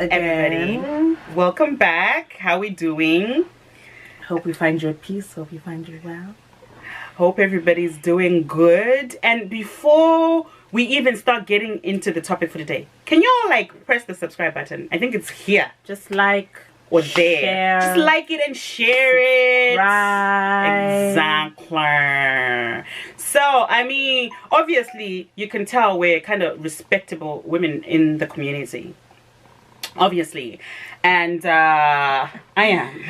again. Everybody, welcome back. How we doing? Hope we find you at peace. Hope you find you well. Hope everybody's doing good. And before we even start getting into the topic for today, can y'all like press the subscribe button? I think it's here. Just like or there. Share, just like it and share subscribe. it. Exactly. So, I mean, obviously, you can tell we're kind of respectable women in the community. Obviously. And I am.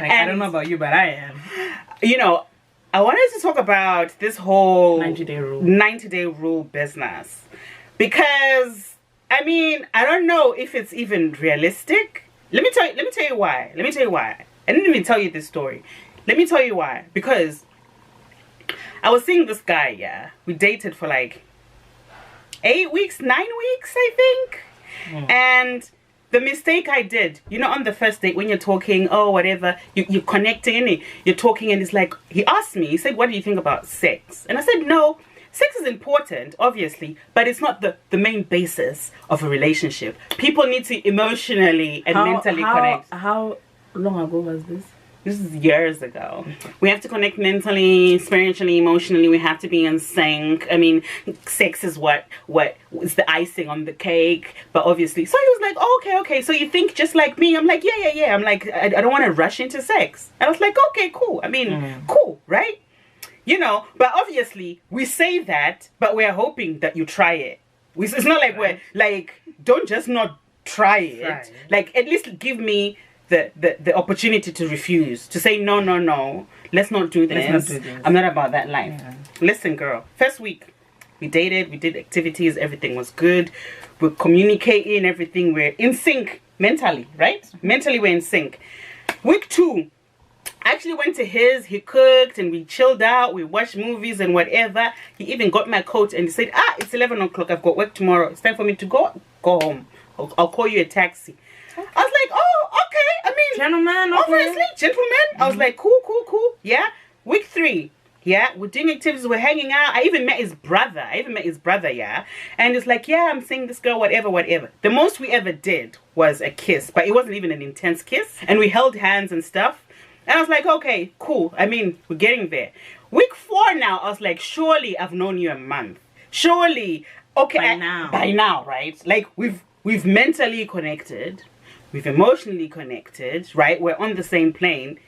I don't know about you, but I am. You know, I wanted to talk about this whole 90-day rule business. Because I mean, I don't know if it's even realistic. Let me tell you why. I didn't even tell you this story. Let me tell you why. Because I was seeing this guy, yeah. We dated for like 8 weeks, 9 weeks, I think. And the mistake I did, you know, on the first date when you're talking, oh, whatever, you're connecting, you're talking, and it's like, he asked me, he said, what do you think about sex? And I said, no. Sex is important, obviously, but it's not the main basis of a relationship. People need to emotionally and mentally connect. How long ago was this? This is years ago. We have to connect mentally, spiritually, emotionally. We have to be in sync. I mean, sex is what is the icing on the cake. But obviously, so he was like, oh, okay. So you think just like me? I'm like, yeah. I'm like, I don't want to rush into sex. And I was like, okay, cool. I mean, cool, right? You know, but obviously we say that, but we're hoping that you try it. It's not like we're like, don't just not try it. Like, at least give me the opportunity to refuse, to say no, let's not do this. I'm not about that life. Listen, girl, first week we dated, we did activities, everything was good. We're communicating, everything, we're in sync mentally, right? Mentally we're in sync. Week 2, I actually went to his, he cooked and we chilled out, we watched movies and whatever. He even got my coat and he said, it's 11 o'clock, I've got work tomorrow, it's time for me to go home. I'll call you a taxi. I was like, oh, okay. I mean, gentleman, obviously, gentleman. I was like, cool. Yeah. Week 3, yeah, we're doing activities, we're hanging out. I even met his brother. Yeah. And it's like, yeah, I'm seeing this girl, whatever. The most we ever did was a kiss, but it wasn't even an intense kiss. And we held hands and stuff. And I was like, okay, cool. I mean, we're getting there. Week 4 now, I was like, surely I've known you a month. Surely, okay. By now, right? Like, we've mentally connected. We've emotionally connected, right? We're on the same plane.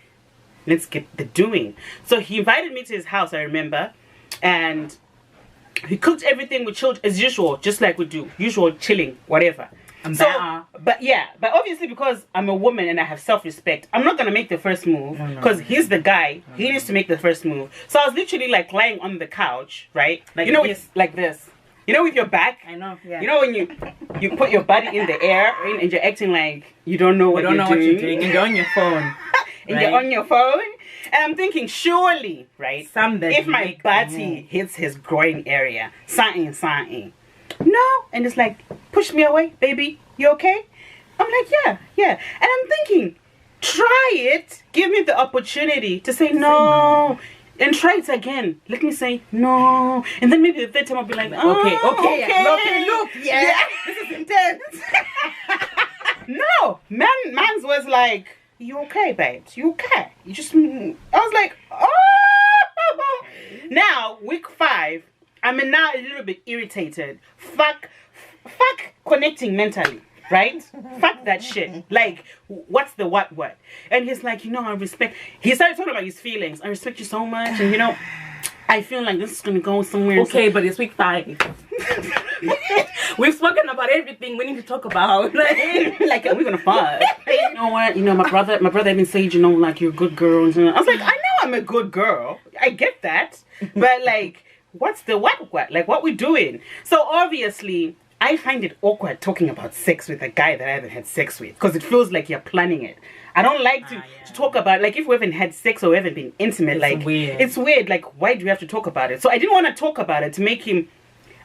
Let's get the doing. So he invited me to his house, I remember. And he cooked everything. We chilled as usual, just like we do. Usual chilling, whatever. But obviously because I'm a woman and I have self-respect, I'm not going to make the first move because he's the guy. He needs to make the first move. So I was literally like lying on the couch, right? Like, you know, like this. You know, with your back. I know. Yeah. You know when you put your body in the air and you're acting like you don't know what you're doing. And you're on your phone. And you're on your phone. And I'm thinking, surely, right? If my body hits his groin area, something. No. And it's like, push me away, baby. You okay? I'm like, yeah. And I'm thinking, try it. Give me the opportunity to say no. And try it again. Let me say no. And then maybe the third time I'll be like, okay, look, yeah. This is intense. No. Man's was like, you okay, babes? You okay? You just, I was like, oh. Now, week 5, I'm now a little bit irritated. Fuck connecting mentally. Right? Fuck that shit. Like, what's the what? And he's like, you know, I respect. He started talking about his feelings. I respect you so much. And, you know, I feel like this is going to go somewhere. Okay, but it's week 5. We've spoken about everything we need to talk about. Like, we're going to fight. You know what? You know, my brother even said, you know, like, you're a good girl. And I was like, I know I'm a good girl. I get that. But, like, what's the what? Like, what we doing? So, obviously, I find it awkward talking about sex with a guy that I haven't had sex with because it feels like you're planning it. I don't like to talk about, like, if we haven't had sex or we haven't been intimate, it's weird. Like, why do we have to talk about it? So I didn't want to talk about it to make him,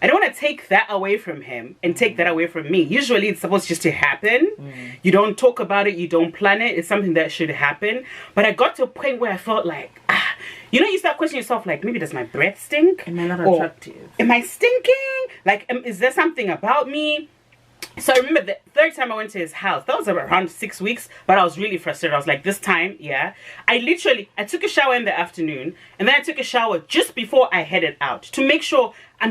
I don't want to take that away from him and take that away from me. Usually it's supposed just to happen. You don't talk about it, you don't plan it. It's something that should happen. But I got to a point where I felt like, you know, you start questioning yourself, like, maybe does my breath stink? Am I not attractive? Am I stinking? Like, is there something about me? So I remember the third time I went to his house, that was around 6 weeks, but I was really frustrated. I was like, this time, yeah. I took a shower in the afternoon, and then I took a shower just before I headed out to make sure, I'm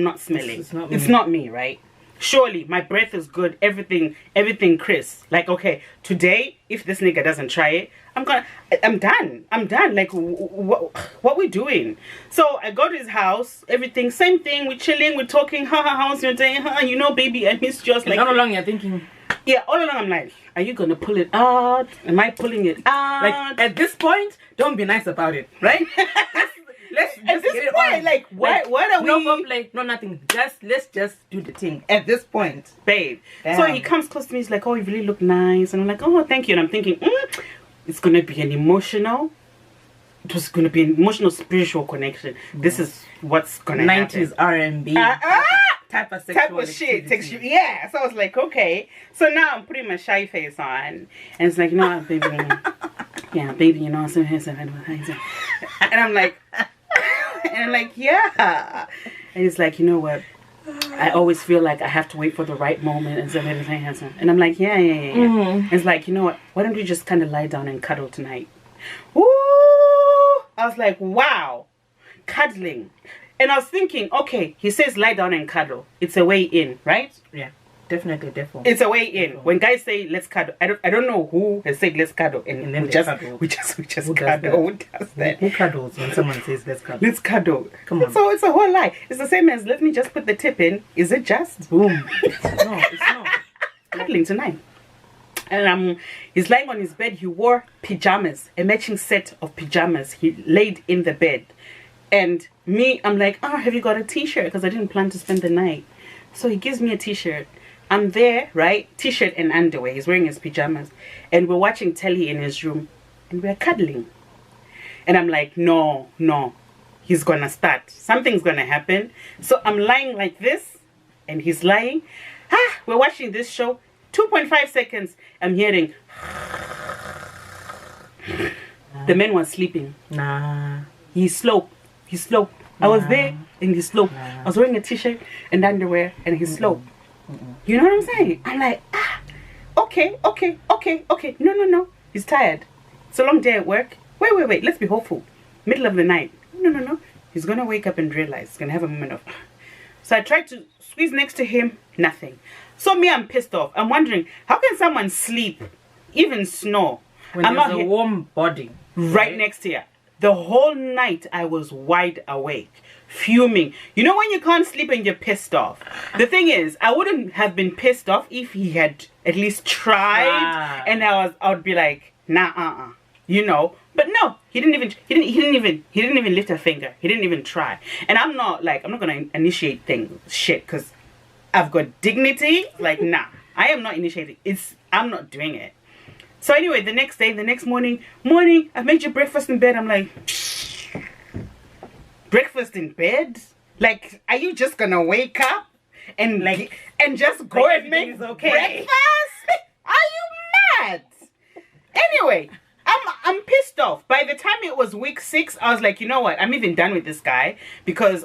not smelling. It's not me, right? Surely my breath is good, everything crisp. Like, okay, today, if this nigga doesn't try it, I'm done. Like, what we doing? So I go to his house, everything, same thing, we're chilling, we're talking, how's your day? You know, baby, I missed you. Like, all along you're thinking, yeah, all along I'm like, are you gonna pull it out? Am I pulling it out? like, at this point, don't be nice about it, right? Let's at this get it point, on. like, what are no we? foreplay, no nothing. Let's just do the thing at this point, Babe. Damn. So he comes close to me, he's like, oh, you really look nice. And I'm like, oh, thank you. And I'm thinking, it's gonna be an emotional, spiritual connection. This is what's gonna 90s happen. R&B type of Type of shit. Yeah. So I was like, okay. So now I'm putting my shy face on, and it's like, no, baby, yeah, baby, you know, and I'm like, yeah. And it's like, you know what? I always feel like I have to wait for the right moment and stuff, everything. And I'm like, yeah. It's like, you know what? Why don't we just kind of lie down and cuddle tonight? Woo! I was like, wow, cuddling. And I was thinking, okay, he says lie down and cuddle. It's a way in, right? Yeah, definitely. It's a way in. When guys say let's cuddle, I don't know who has said let's cuddle, and then we just cuddle. Who does that? Who cuddles when someone says let's cuddle? Let's cuddle. Come on. So it's a whole lie. It's the same as let me just put the tip in. Is it just Boom. No, it's not. cuddling tonight? And he's lying on his bed. He wore pajamas, a matching set of pajamas. He laid in the bed. And me, I'm like, oh, have you got a t-shirt? Because I didn't plan to spend the night. So he gives me a t-shirt. I'm there, right? T-shirt and underwear. He's wearing his pajamas. And we're watching telly in his room. And we're cuddling. And I'm like, no. He's going to start. Something's going to happen. So I'm lying like this. And he's lying. We're watching this show. 2.5 seconds. I'm hearing. The man was sleeping. Nah. He's slow. I was there and he's slow. I was wearing a t-shirt and underwear and he's slow. You know what I'm saying? I'm like, okay. No. He's tired. It's a long day at work. Wait. Let's be hopeful. Middle of the night. No. He's going to wake up and realize. He's going to have a moment of. So I tried to squeeze next to him. Nothing. So me, I'm pissed off. I'm wondering, how can someone sleep, even snore? When there's a warm body. Right next to you. The whole night I was wide awake, fuming. You know when you can't sleep and you're pissed off? The thing is, I wouldn't have been pissed off if he had at least tried, and I would be like, nah, you know. But no, he didn't even lift a finger. He didn't even try. And I'm not gonna initiate shit, because I've got dignity. Like, nah, I am not initiating. I'm not doing it. So anyway, the next morning, I made you breakfast in bed. I'm like, breakfast in bed? Like, are you just gonna wake up and just go and make breakfast? Are you mad? Anyway, I'm pissed off. By the time it was week 6, I was like, you know what? I'm even done with this guy, because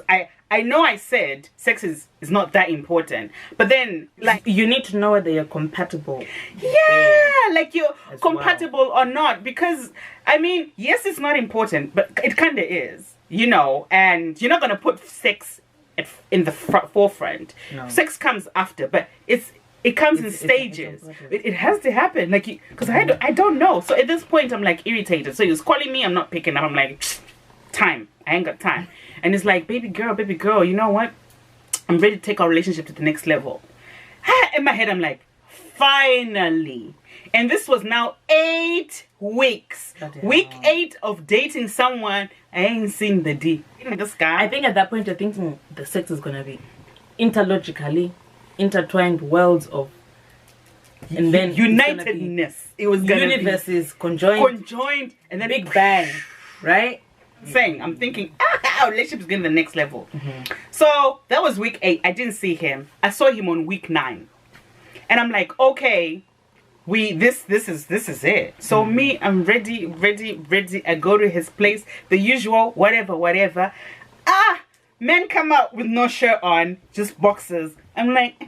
I know I said sex is not that important, but then, like, you need to know whether you're compatible. Yeah, like you're compatible or not, because I mean, yes, it's not important, but it kind of is, you know. And you're not gonna put sex in the forefront. No. Sex comes after, but it comes in stages. It has to happen, like, because I don't know. So at this point, I'm like irritated. So he was calling me, I'm not picking up. I'm like, time. I ain't got time. And it's like, baby girl, you know what? I'm ready to take our relationship to the next level. In my head, I'm like, finally. And this was now 8 weeks. Week 8 of dating someone. I ain't seen the D. This guy. I think at that point, you're thinking the sex is going to be interlogically intertwined worlds of, and then unitedness. It was going to be universes conjoined, and then big bang, right? Saying, I'm thinking, our relationship is getting the next level. So that was week 8. I didn't see him. I saw him on week 9, and I'm like, okay, this is it. So me, I'm ready. I go to his place, the usual, whatever. Men come out with no shirt on, just boxers, I'm like,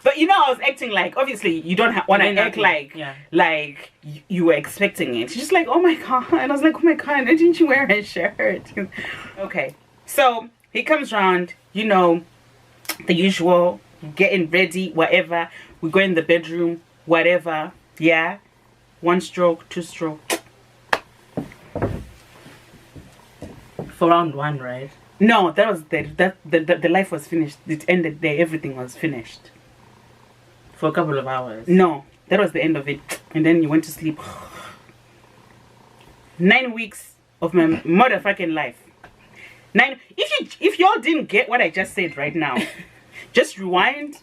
but you know, I was acting like, obviously, you don't want to act like, like you were expecting it. She's just like, oh my god. And I was like, oh my god, didn't you wear a shirt? Okay, so he comes round, you know, the usual, getting ready, whatever. We go in the bedroom, whatever. Yeah, 1 stroke, 2 stroke. For round 1, right? No, that was the life was finished. It ended there. Everything was finished. For a couple of hours. No, that was the end of it. And then you went to sleep. 9 weeks of my motherfucking life. 9. If y'all didn't get what I just said right now, just rewind,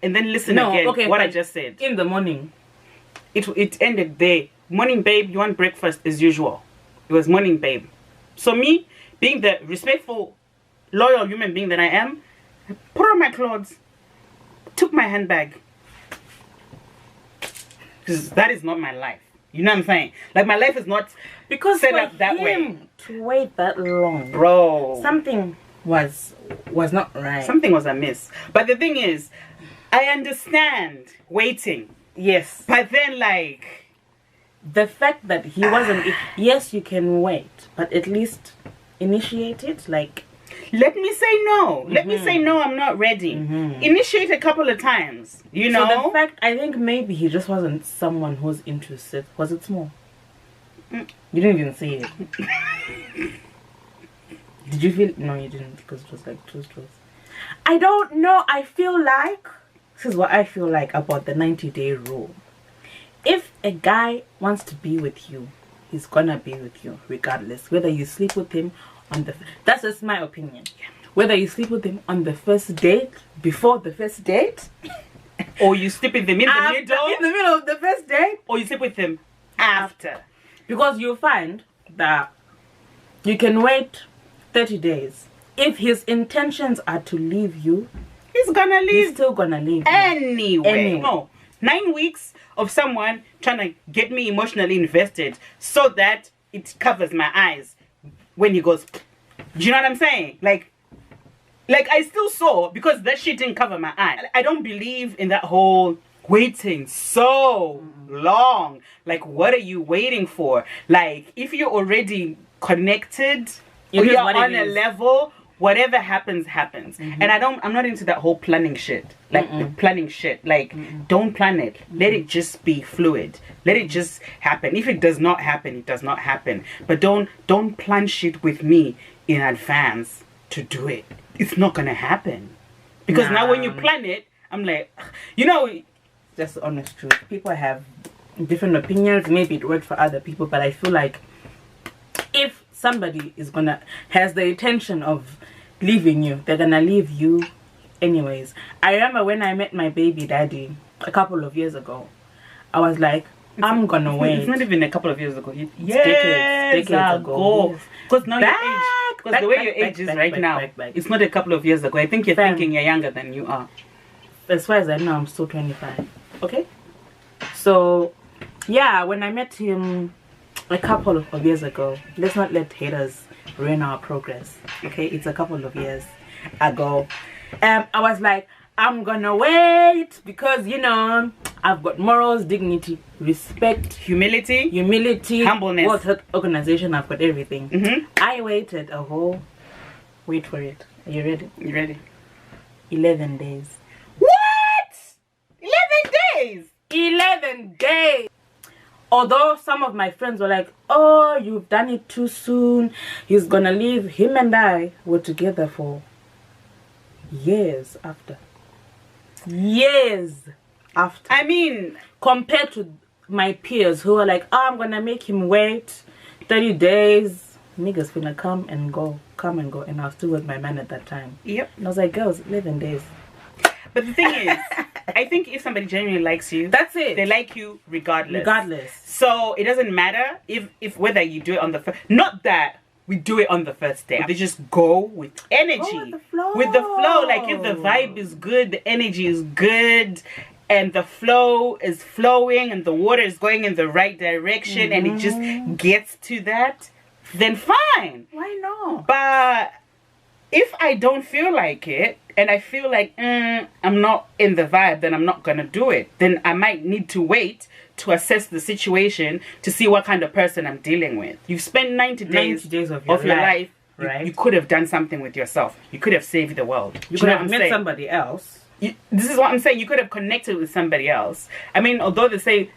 and then listen again. Okay, what I just said. In the morning, it ended there. Morning, babe. You want breakfast as usual. It was morning, babe. So me, being the respectful, loyal human being that I am, I put on my clothes, took my handbag. Because that is not my life. You know what I'm saying? Like, my life is not because set up that way. To wait that long, bro, something was not right. Something was amiss. But the thing is, I understand waiting. Yes. But then, like, the fact that he wasn't, yes, you can wait, but at least initiate it. Like, let me say no. Let me say no, I'm not ready. Initiate a couple of times, you know? So the fact, I think maybe he just wasn't someone who's interested. Was it small? You didn't even see it. Did you feel? No, you didn't, because it was like 2 strokes. I don't know. I feel like, this is what I feel like about the 90-day rule. If a guy wants to be with you, he's gonna be with you regardless. Whether you sleep with him on the... That's just my opinion. Whether you sleep with him on the first date, before the first date, or you sleep with him in the middle of the first date, or you sleep with him after. Because you'll find that you can wait 30 days. If his intentions are to leave you, he's gonna leave. He's still gonna leave anyway. No. 9 weeks of someone trying to get me emotionally invested so that it covers my eyes when he goes. Do you know what I'm saying? Like I still saw, because that shit didn't cover my eye. I don't believe in that whole waiting so long. Like, what are you waiting for? Like, if you're already connected, or you're on a level, whatever happens, happens. And I'm not into that whole planning shit. Like, planning shit. Like, don't plan it. Let it just be fluid. Let it just happen. If it does not happen, it does not happen. But don't plan shit with me in advance to do it. It's not gonna happen. Because now when you plan it, I'm like, you know, that's the honest truth. People have different opinions. Maybe it worked for other people, but I feel like if somebody has the intention of leaving you, they're gonna leave you anyways. I remember when I met my baby daddy a couple of years ago, I was like, I'm gonna wait. It's not even a couple of years ago. Decades ago. Because now your age, because the way your age is right now, it's not a couple of years ago. I think you're thinking you're younger than you are. As far as I know, I'm still 25. Okay? So, yeah, when I met him a couple of years ago, let's not let haters ruin our progress. Okay? It's a couple of years ago. I was like, I'm gonna wait because, you know, I've got morals, dignity, respect, humility, humbleness, World Health Organization. I've got everything. I waited a whole, wait for it. Are you ready? You ready? 11 days. What? 11 days? 11 days. Although some of my friends were like, oh, you've done it too soon. He's gonna leave. Him and I were together for years after. Years after. I mean, compared to my peers who are like, oh, I'm gonna make him wait 30 days. Niggas finna come and go. And I was still with my man at that time. Yep. And I was like, girls, 11 days. But the thing is, I think if somebody genuinely likes you, that's it. They like you regardless. Regardless. So it doesn't matter if whether you do it on the first. Not that we do it on the first day. They just go with energy. Go with the flow. With the flow. Like, if the vibe is good, the energy is good, and the flow is flowing, and the water is going in the right direction, and it just gets to that. then fine. Why not? But if I don't feel like it, and I feel like I'm not in the vibe, then I'm not gonna do it. Then I might need to wait to assess the situation to see what kind of person I'm dealing with. You've spent 90 days of your life. Right. You could have done something with yourself. You could have saved the world. You could have met somebody else. This is what I'm saying. You could have connected with somebody else. I mean, although they say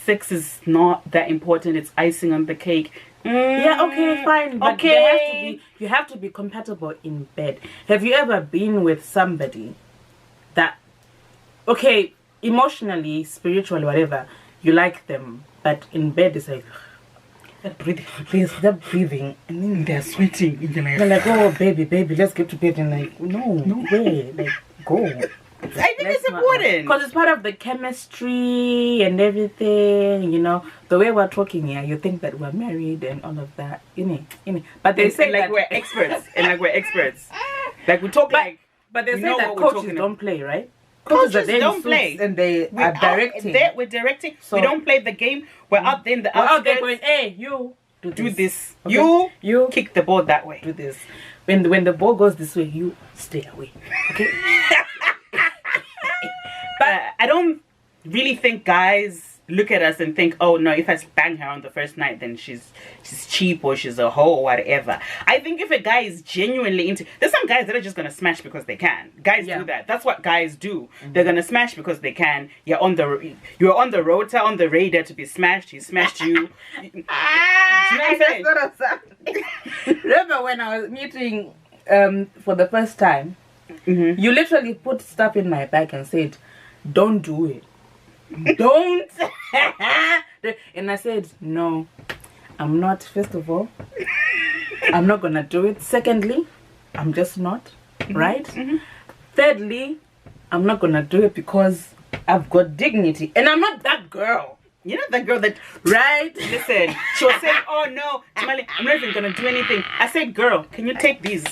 sex is not that important, it's icing on the cake. Yeah, okay, fine. But okay. You have to be compatible in bed. Have you ever been with somebody that, okay, emotionally, spiritually, whatever, you like them, but in bed it's like, that breathing, please, that breathing, and then they're sweating. They're like, oh, baby, let's get to bed. And like, no way, like, go. I think it's important. Because it's part of the chemistry and everything, you know. The way we're talking here, you think that we're married and all of that, you know. But they say like that we're experts. And like we're experts. Like we talk But they say know that what we're coaches talking don't play, right? Coaches don't play. And they are directing. We're directing. So, we don't play the game. We're out there in the outskirts. We're out there going, hey, you do this. Okay? You kick the ball that way. Do this. When the ball goes this way, you stay away. Okay? But I don't really think guys look at us and think, oh no, if I bang her on the first night, then she's cheap or she's a hoe or whatever. I think if a guy is genuinely into, there's some guys that are just gonna smash because they can. Guys do that. That's what guys do. They're gonna smash because they can. You're on the rota, on the radar to be smashed. He smashed you. Remember when I was meeting for the first time, you literally put stuff in my bag and said, don't do it. Don't. And I said, no, I'm not. First of all, I'm not gonna do it. Secondly, I'm just not. Right? Thirdly, I'm not gonna do it because I've got dignity and I'm not that girl. You're not that girl that, right? Listen, she was saying, oh no, Tamale, I'm not even gonna do anything. I said, girl, can you take these?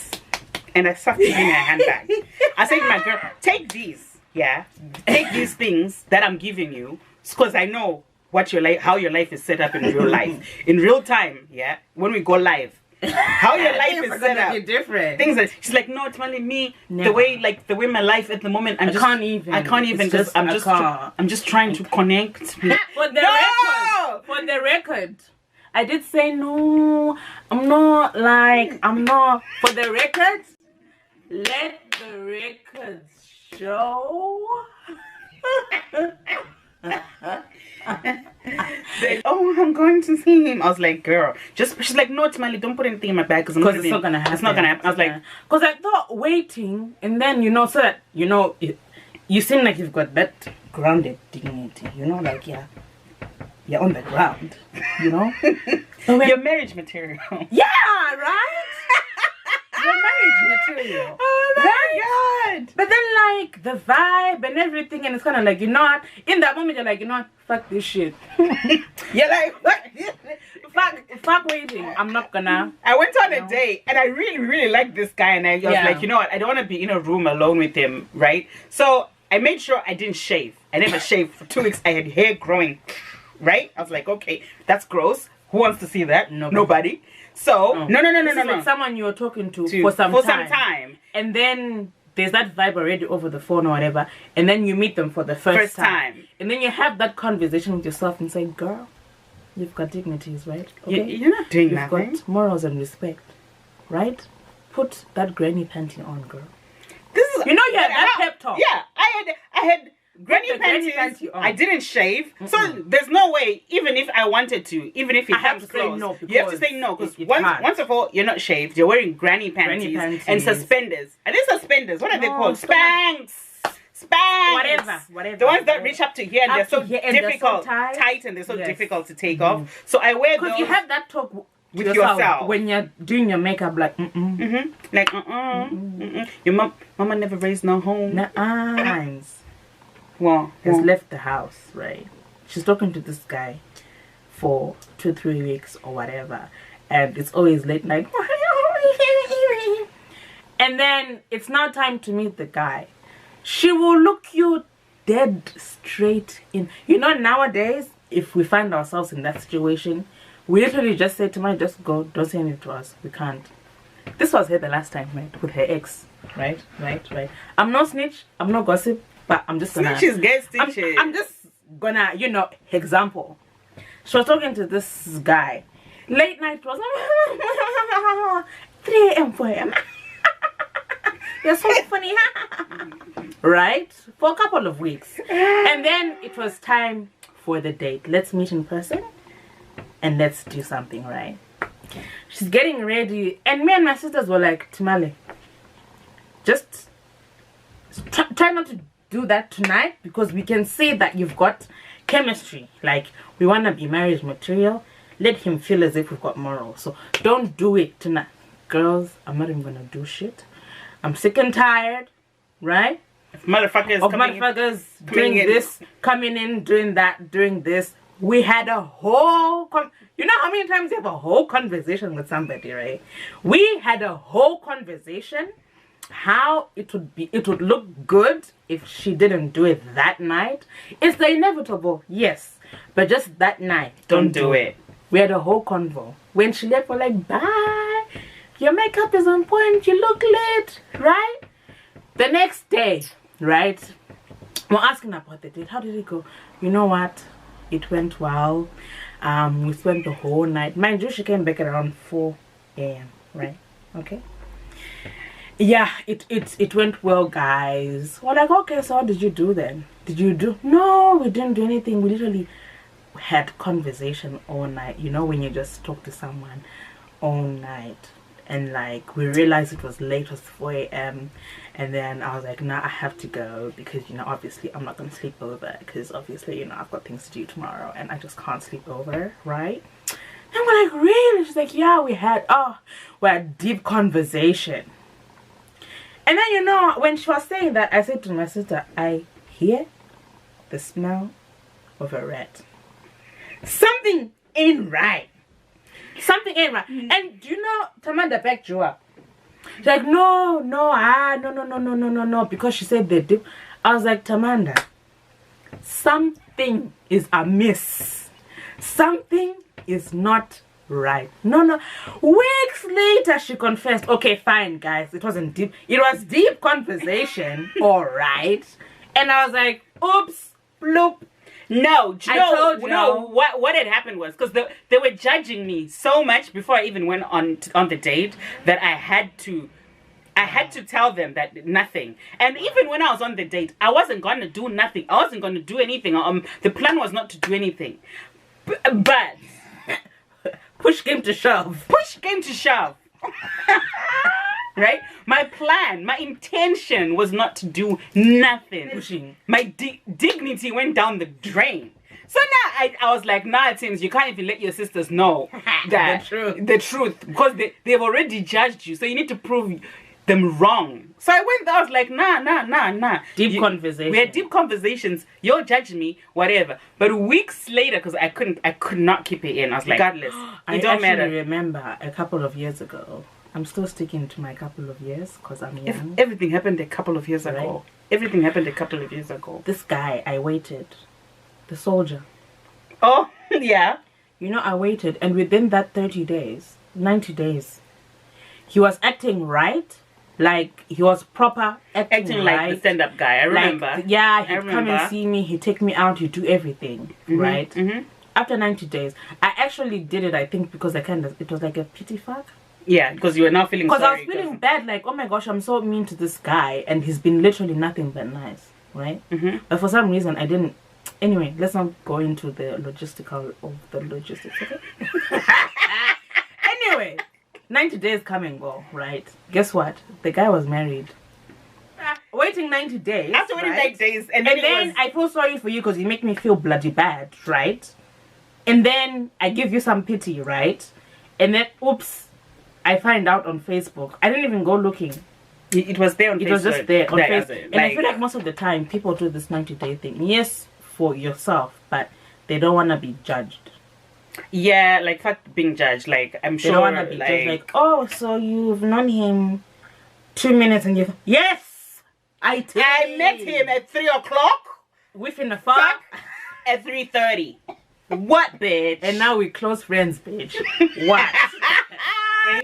And I started giving her a handbag. I said, my girl, take these. Yeah, take these things that I'm giving you, because I know what your life, how your life is set up in real life, in real time. Yeah, when we go live, how your life is set up, different. Things that she's like, no, it's only me. The way my life at the moment, I can't even. I'm just trying to connect. For the record, I did say no. I'm not. For the record, let the records show. Like, oh, I'm going to see him. I was like, girl, she's like, no, Tamale, don't put anything in my bag because it's not gonna happen. It's not gonna happen. I was like, because I thought waiting and then so that you seem like you've got that grounded dignity, like you're on the ground, Your marriage material. Yeah, right. Your marriage material. Oh my god. But then the vibe and everything, and it's kind of like, what? In that moment you're like, what? Fuck this shit. You're like, what? Fuck waiting. I'm not gonna. I went on a date and I really, really liked this guy, and I was like, what? I don't want to be in a room alone with him, right? So I made sure I didn't shave. I never shaved for 2 weeks. I had hair growing, right? I was like, okay, that's gross. Who wants to see that? Nobody. So no. Someone you were talking to for some time. And then there's that vibe already over the phone or whatever. And then you meet them for the first time. And then you have that conversation with yourself and say, girl, you've got dignities, right? Okay? You're not doing nothing. You've got morals and respect, right? Put that granny panty on, girl. This is that pep talk. Yeah, I had granny panties. I didn't shave, so there's no way. Even if I wanted to, even if it comes close, you have to say no because once of all, you're not shaved. You're wearing granny panties and suspenders. And these suspenders, what are they called? Spanks. Whatever. The ones that reach up to here and they're so difficult, tight, and they're so difficult to take off. So I wear those. Because you have that talk with yourself when you're doing your makeup, like your mama never raised no home. Has left the house, right? She's talking to this guy for 2-3 weeks or whatever, and it's always late night. And then it's now time to meet the guy. She will look you dead straight in. Nowadays, if we find ourselves in that situation, We literally just said to my, just go, don't say anything to us. We can't. This was her the last time, right? With her ex. Right. I'm no snitch. I'm no gossip. But I'm just gonna... Snitches get stitches. I'm just gonna, you know, example. She was talking to this guy. Late night was 3 a.m. 4 a.m. You're so funny. Right? For a couple of weeks. And then it was time for the date. Let's meet in person and let's do something, right? She's getting ready. And me and my sisters were like, Timale, just try not to do that tonight, because we can see that you've got chemistry. Like, we want to be marriage material. Let him feel as if we've got morals. So don't do it tonight. Girls, I'm not even gonna do shit. I'm sick and tired, right? Motherfuckers doing this, coming in, doing that, doing this. We had a whole you know how many times you have a whole conversation with somebody, right? We had a whole conversation how it would look good if she didn't do it that night. It's the inevitable, yes, but just that night, don't do it. We had a whole convo. When she left, we're like, bye, your makeup is on point, you look lit, right? The next day, right, we're asking about the date. How did it go? You know what, it went well. We spent the whole night. Mind you, she came back at around 4 a.m. right? Okay. Yeah, it went well, guys. We're like, okay, so what did you do then? No, we didn't do anything. We literally had conversation all night. You know, when you just talk to someone all night, and like we realized it was late, it was 4 a.m. and then I was like, nah, I have to go, because, you know, obviously I'm not gonna sleep over, because obviously, you know, I've got things to do tomorrow and I just can't sleep over, right? And we're like, really? She's like, yeah, we had deep conversation. And then, you know, when she was saying that, I said to my sister, I hear the smell of a rat. Something ain't right. Something ain't right. And you know, Tamanda backed you up. She's like, no, because she said they dip. I was like, Tamanda, something is amiss. Something is not right. No. Weeks later, she confessed. Okay, fine, guys. It wasn't deep. It was deep conversation. All right. And I was like, oops, bloop. No, I told you. No, what had happened was, because they were judging me so much before I even went on the date, that I had to tell them that nothing. And even when I was on the date, I wasn't going to do nothing. I wasn't going to do anything. The plan was not to do anything. But push came to shove. Right? My plan, my intention was not to do nothing. Pushing. My dignity went down the drain. So now I was like, nah, Tims, you can't even let your sisters know that the truth, because they've already judged you. So you need to prove them wrong. So I went there, I was like, nah. Deep conversation. We had deep conversations. You're judging me, whatever. But weeks later, because I could not keep it in. I was like, regardless, it don't matter. I remember a couple of years ago. I'm still sticking to my couple of years because I'm young. Everything happened a couple of years ago. Everything happened a couple of years ago. This guy, I waited. The soldier. Oh, yeah. You know, I waited. And within that 30 days, 90 days, he was acting right. Like, he was proper acting right. Like the stand-up guy. I remember. Like, yeah, he'd come and see me. He'd take me out. He'd do everything. Right? Mm-hmm. After 90 days, I actually did it, I think, because it was like a pity fuck. Yeah, because you were now feeling sorry. Because I was feeling bad, like, oh my gosh, I'm so mean to this guy, and he's been literally nothing but nice, right? But for some reason, I didn't. Anyway, let's not go into the logistics, okay? Anyway, 90 days come and go, right? Guess what? The guy was married. Waiting 90 days. After waiting 90 days, and then I feel sorry for you because you make me feel bloody bad, right? And then I give you some pity, right? And then, oops, I find out on Facebook. I didn't even go looking. It was there on Facebook. It was just there on Facebook. And I feel like most of the time, people do this 90-day thing. Yes, for yourself, but they don't want to be judged. Yeah, like, fuck being judged. Like, I'm sure. They don't want to be judged. Like, oh, so you've known him 2 minutes and you've... Yes! I met him at 3 o'clock. Within the fuck? At 3:30. What, bitch? And now we close friends, bitch. What?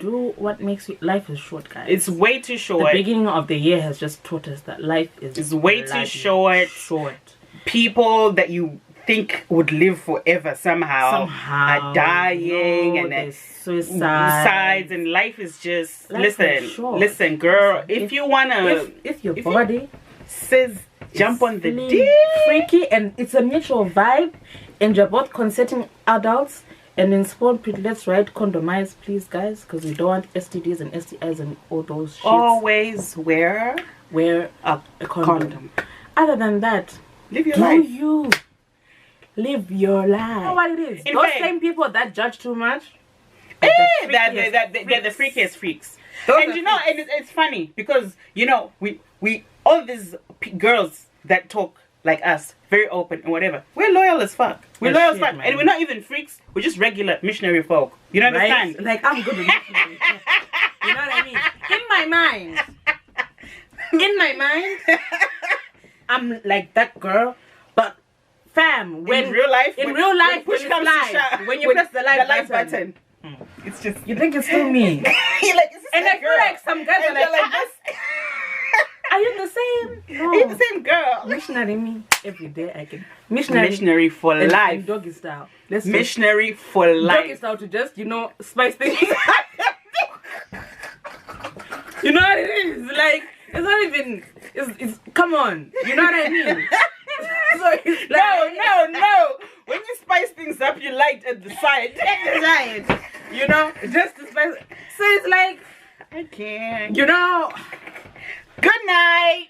Do what makes you. Life is short, guys. It's way too The short. beginning of the year has just taught us that life is It's way too bloody short. Short. People that you think would live forever somehow are dying, No, and then there's suicides. suicides, and life is just Life is short. listen, girl. Listen, if you wanna, If your if you- body says jump is on the feeling dick. freaky and it's a mutual vibe, and you're both consenting adults, and in small print, let's write condomize, please, guys, because we don't want STDs and STIs and all those shits. Always wear Wear a a condom. condom. Other than that, Live your do life. you live your life? You know what it is? In Those fact- same people that judge too much. Eh, are the they're the freakiest freakiest freaks. Those And are you know, and it's funny because you know we all these girls that talk like us, very open and whatever. We're loyal as fuck. We're That's loyal as shit, fuck, man. and we're not even freaks. We're just regular missionary folk. You know Right? understand? Like, I'm good with missionaries. You know what I mean? In my mind, I'm like that girl. But fam, when in real life, in real life, push when comes it's to live, shove, when you press the live button, it's just you think it's still me. you're like, is this And that I feel girl? like some guys And are you're like, this. are you the same? Are you the same girl? Missionary me every day. I can missionary, Missionary for and life. doggy style. Let's just Missionary for doggy life. style to just spice things. You know what it is? Like it's not even. It's come on. You know what I mean? So it's like, No. When you spice things up, you light at the side. Right. You know, just to spice. So it's like, I can't. you know. Good night.